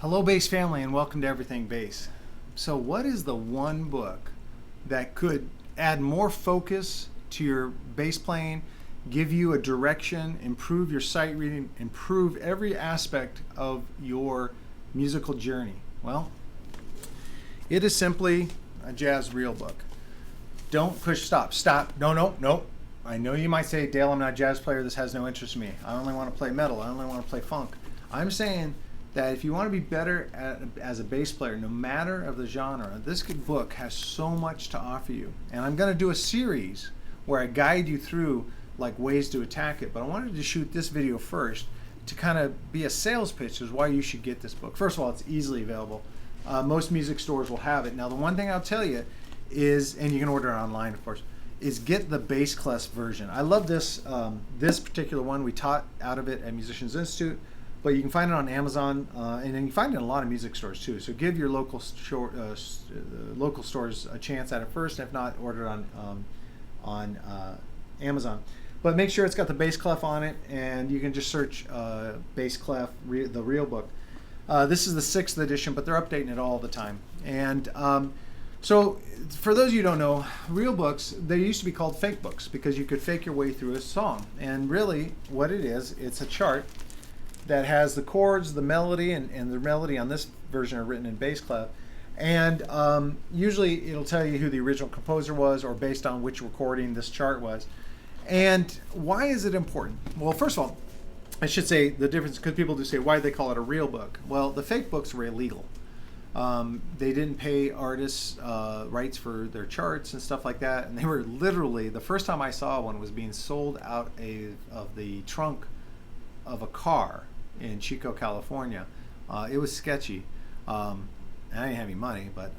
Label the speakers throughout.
Speaker 1: Hello bass family and welcome to Everything Bass. So what is the one book that could add more focus to your bass playing, give you a direction, improve your sight reading, improve every aspect of your musical journey? Well, it is simply a jazz reel book. Don't push stop. Stop. No. I know you might say, Dale, I'm not a jazz player. This has no interest in me. I only want to play metal. I only want to play funk. I'm saying that if you want to be better as a bass player, no matter of the genre, this book has so much to offer you. And I'm going to do a series where I guide you through like ways to attack it. But I wanted to shoot this video first to kind of be a sales pitch as why you should get this book. First of all, it's easily available. Most music stores will have it. Now, the one thing I'll tell you is, and you can order it online, of course, is get the bass class version. I love this this particular one. We taught out of it at Musicians Institute, but you can find it on Amazon, and then you can find it in a lot of music stores too. So give your local local stores a chance at it first. If not, order it on Amazon. But make sure it's got the bass clef on it, and you can just search bass clef, the real book. This is the 6th edition, but they're updating it all the time. And so for those of you who don't know, real books, they used to be called fake books because you could fake your way through a song. And really what it is, it's a chart that has the chords, the melody, and the melody on this version are written in bass clef. And usually it'll tell you who the original composer was or based on which recording this chart was. And why is it important? Well, first of all, I should say the difference, because people do say, why do they call it a real book? Well, the fake books were illegal. They didn't pay artists rights for their charts and stuff like that. And they were literally, the first time I saw one was being sold out of the trunk of a car in Chico, California. It was sketchy. I didn't have any money, but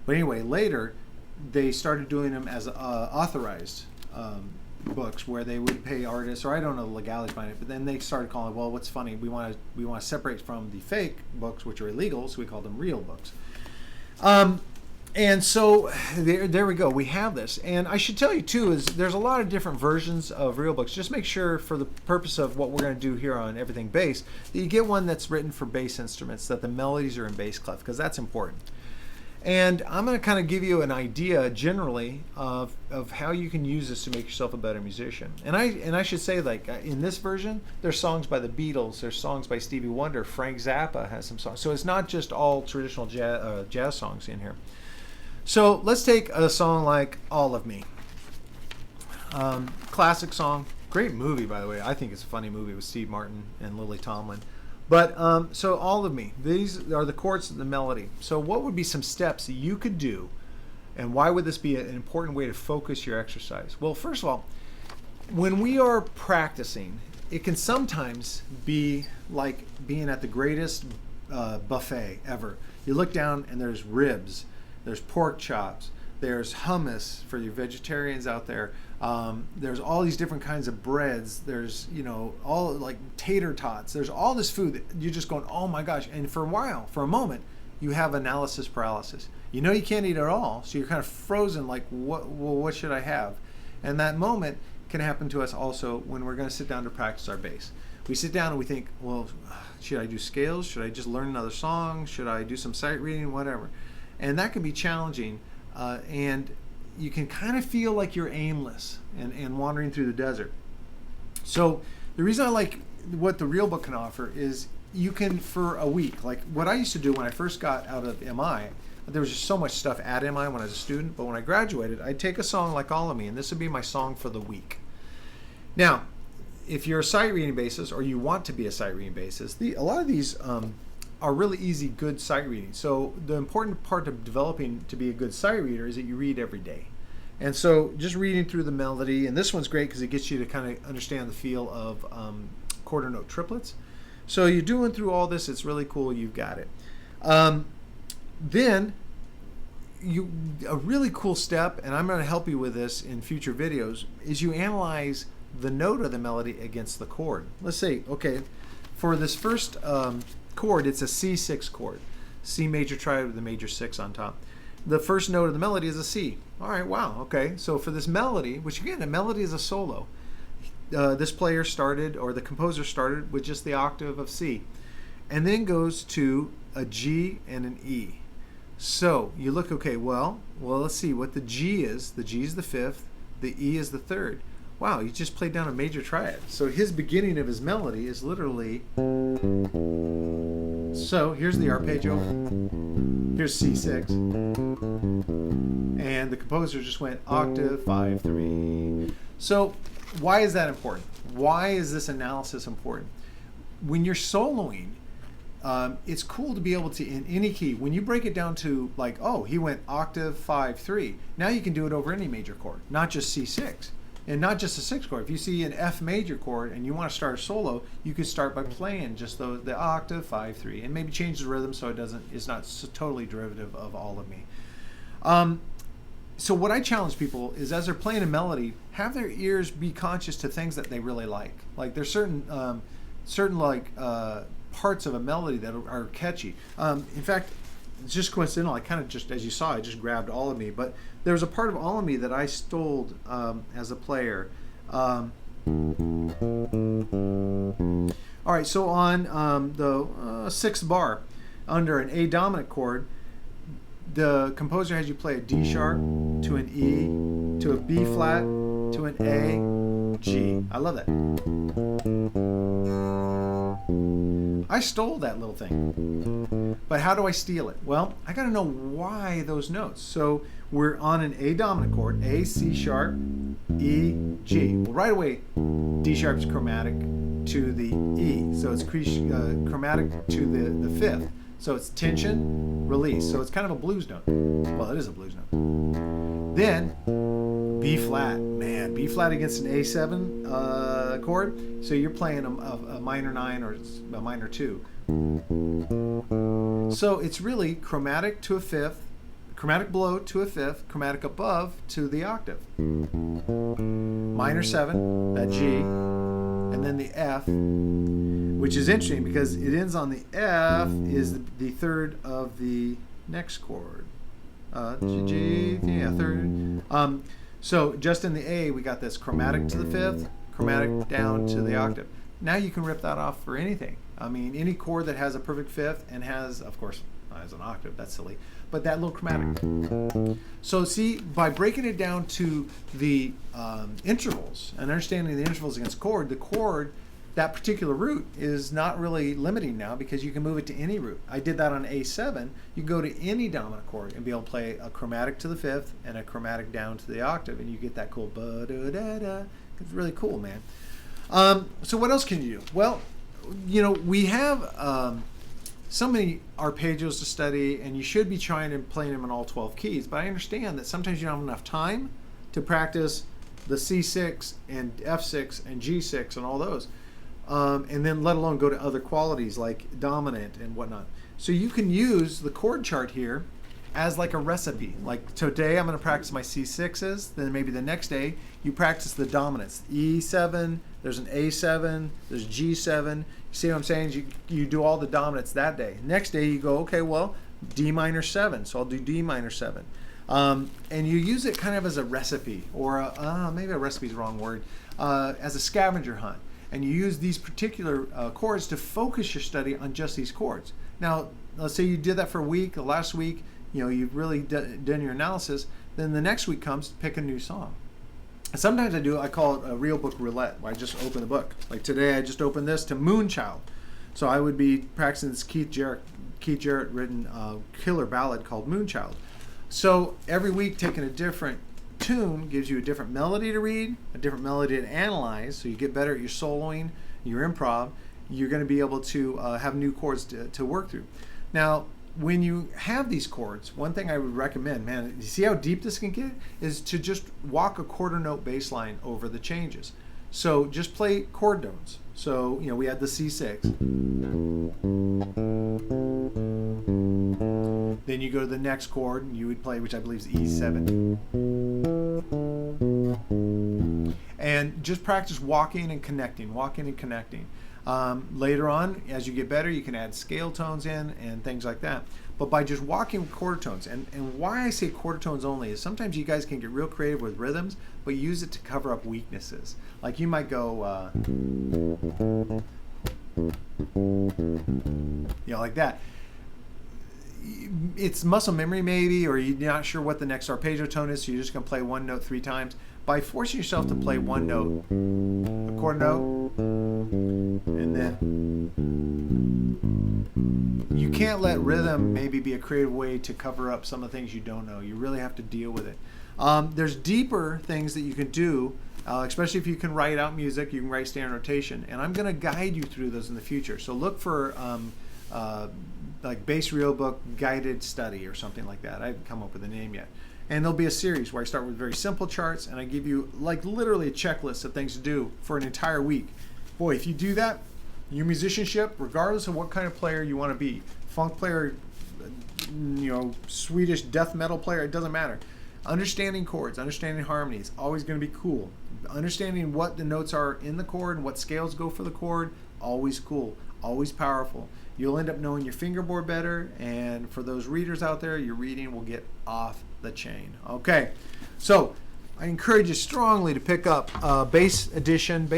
Speaker 1: anyway, later they started doing them as authorized books where they would pay artists, or I don't know the legalities behind it, but then they started calling it, well, what's funny, we want to separate from the fake books, which are illegal, so we call them real books. And so there we go, we have this. And I should tell you too, is there's a lot of different versions of real books. Just make sure, for the purpose of what we're going to do here on Everything Bass, that you get one that's written for bass instruments, that the melodies are in bass clef, because that's important. And I'm going to kind of give you an idea generally of how you can use this to make yourself a better musician. And I should say, like, in this version, there's songs by the Beatles, there's songs by Stevie Wonder, Frank Zappa has some songs. So it's not just all traditional jazz songs in here. So let's take a song like All of Me. Classic song, great movie, by the way. I think it's a funny movie with Steve Martin and Lily Tomlin. But so All of Me, these are the chords and the melody. So what would be some steps that you could do, and why would this be an important way to focus your exercise? Well, first of all, when we are practicing, it can sometimes be like being at the greatest buffet ever. You look down and there's ribs, there's pork chops, there's hummus for you vegetarians out there. There's all these different kinds of breads. There's, all like tater tots. There's all this food that you're just going, oh my gosh. And for a moment, you have analysis paralysis. You know you can't eat it all, so you're kind of frozen like, what should I have? And that moment can happen to us also when we're going to sit down to practice our bass. We sit down and we think, well, should I do scales? Should I just learn another song? Should I do some sight reading? Whatever. And that can be challenging, and you can kind of feel like you're aimless and wandering through the desert. So the reason I like what the real book can offer is you can, for a week, like what I used to do when I first got out of MI, there was just so much stuff at MI when I was a student, but when I graduated, I'd take a song like All of Me, and this would be my song for the week. Now, if you're a sight reading bassist, or you want to be a sight reading bassist, a lot of these are really easy, good sight reading. So the important part of developing to be a good sight reader is that you read every day. And so just reading through the melody, and this one's great because it gets you to kind of understand the feel of quarter note triplets. So you're doing through all this, it's really cool, you've got it. Then a really cool step, and I'm going to help you with this in future videos, is you analyze the note of the melody against the chord. Let's say, okay, for this first chord, it's a C6 chord, C major triad with a major 6 on top. The first note of the melody is a C. All right, wow, okay. So for this melody, which again, a melody is a solo, this player started, or the composer started with just the octave of C, and then goes to a G, and an E. So you look, okay, well, let's see what the G is. The G is the fifth, the E is the third. Wow, he just played down a major triad. So his beginning of his melody is literally, so here's the arpeggio, here's C6, and the composer just went octave, 5, 3. So why is that important? Why is this analysis important? When you're soloing, it's cool to be able to, in any key, when you break it down to like, oh, he went octave, 5, 3. Now you can do it over any major chord, not just C6. And not just a 6 chord. If you see an F major chord and you want to start a solo, you could start by playing just the octave, 5, 3, and maybe change the rhythm so it's not so totally derivative of all of me. So what I challenge people is, as they're playing a melody, have their ears be conscious to things that they really like. Like there's certain parts of a melody that are catchy. In fact, it's just coincidental. I kind of just, as you saw, I just grabbed All of Me, but there was a part of All of Me that I stole as a player. All right, so on the sixth bar, under an A dominant chord, the composer has you play a D sharp to an E to a B flat to an A G. I love that. I stole that little thing. But how do I steal it? Well, I got to know why those notes. So we're on an A dominant chord, A, C sharp, E, G. Well, right away, D sharp is chromatic to the E. So it's chromatic to the fifth. So it's tension, release. So it's kind of a blues note. Well, it is a blues note. Then B flat. Man, B flat against an A7 chord. So you're playing a minor 9 or a minor 2. So it's really chromatic to a fifth, chromatic below to a fifth, chromatic above to the octave. Minor 7, that G, and then the F, which is interesting because it ends on the F, is the third of the next chord. G, yeah, third. So just in the A, we got this chromatic to the fifth, chromatic down to the octave. Now you can rip that off for anything. I mean, any chord that has a perfect fifth and has, of course, has an octave, that's silly, but that little chromatic. So see, by breaking it down to the intervals and understanding the intervals against chord, the chord, that particular root is not really limiting now because you can move it to any root. I did that on A7. You can go to any dominant chord and be able to play a chromatic to the fifth and a chromatic down to the octave, and you get that cool ba-da-da-da. It's really cool, man. So what else can you do? Well, you know, we have so many arpeggios to study, and you should be trying and playing them in all 12 keys, but I understand that sometimes you don't have enough time to practice the C6 and F6 and G6 and all those. And then let alone go to other qualities like dominant and whatnot. So you can use the chord chart here as like a recipe. Like today I'm going to practice my C6s, then maybe the next day you practice the dominants. E7, there's an A7, there's G7. You see what I'm saying? You do all the dominants that day. Next day you go, okay, well, D minor 7, so I'll do D minor 7. And you use it kind of as a recipe, or maybe a recipe is the wrong word, as a scavenger hunt. And you use these particular chords to focus your study on just these chords. Now, let's say you did that for a week. The last week, you know, you've really done your analysis. Then the next week comes, pick a new song. And sometimes I call it a real book roulette, where I just open the book. Like today, I just opened this to Moonchild. So I would be practicing this Keith Jarrett written killer ballad called Moonchild. So every week, taking a different tune gives you a different melody to read, a different melody to analyze, so you get better at your soloing, your improv. You're going to be able to have new chords to work through. Now, when you have these chords, one thing I would recommend, man, you see how deep this can get, is to just walk a quarter note bass line over the changes. So just play chord tones. So, you know, we had the C6. Then you go to the next chord, and you would play, which I believe is E7. And just practice walking and connecting, walking and connecting. Later on, as you get better, you can add scale tones in and things like that. But by just walking with quarter tones, and why I say quarter tones only is sometimes you guys can get real creative with rhythms, but use it to cover up weaknesses. Like you might go, you know, like that. it's muscle memory maybe, or you're not sure what the next arpeggio tone is, so you're just going to play one note 3 times. By forcing yourself to play one note, a chord note, and then you can't let rhythm maybe be a creative way to cover up some of the things you don't know. You really have to deal with it. There's deeper things that you can do, especially if you can write out music. You can write standard notation, and I'm going to guide you through those in the future. So look for like Bass Real Book Guided Study or something like that. I haven't come up with a name yet. And there'll be a series where I start with very simple charts, and I give you like literally a checklist of things to do for an entire week. Boy, if you do that, your musicianship, regardless of what kind of player you want to be, funk player, Swedish death metal player, it doesn't matter. Understanding chords, understanding harmony is always going to be cool. Understanding what the notes are in the chord and what scales go for the chord, always cool, always powerful. You'll end up knowing your fingerboard better, and for those readers out there, your reading will get off the chain. Okay, so I encourage you strongly to pick up Bass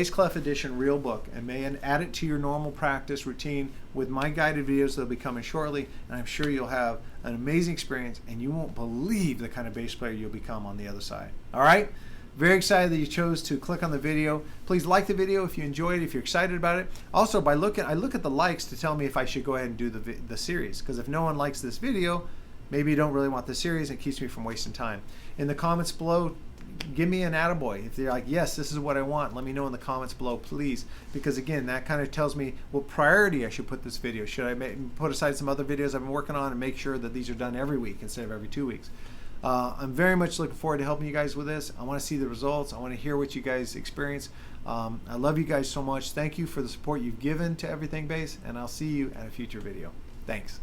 Speaker 1: Clef Edition Real Book, and add it to your normal practice routine with my guided videos that'll be coming shortly, and I'm sure you'll have an amazing experience, and you won't believe the kind of bass player you'll become on the other side. All right? Very excited that you chose to click on the video. Please like the video if you enjoyed it, if you're excited about it. Also, I look at the likes to tell me if I should go ahead and do the series, because if no one likes this video, maybe you don't really want the series, and it keeps me from wasting time. In the comments below, give me an attaboy. If they're like, yes, this is what I want, let me know in the comments below, please. Because again, that kind of tells me what priority I should put this video. Should I put aside some other videos I've been working on and make sure that these are done every week instead of every 2 weeks? I'm very much looking forward to helping you guys with this. I want to see the results. I want to hear what you guys experience. I love you guys so much. Thank you for the support you've given to Everything Bass, and I'll see you at a future video. Thanks.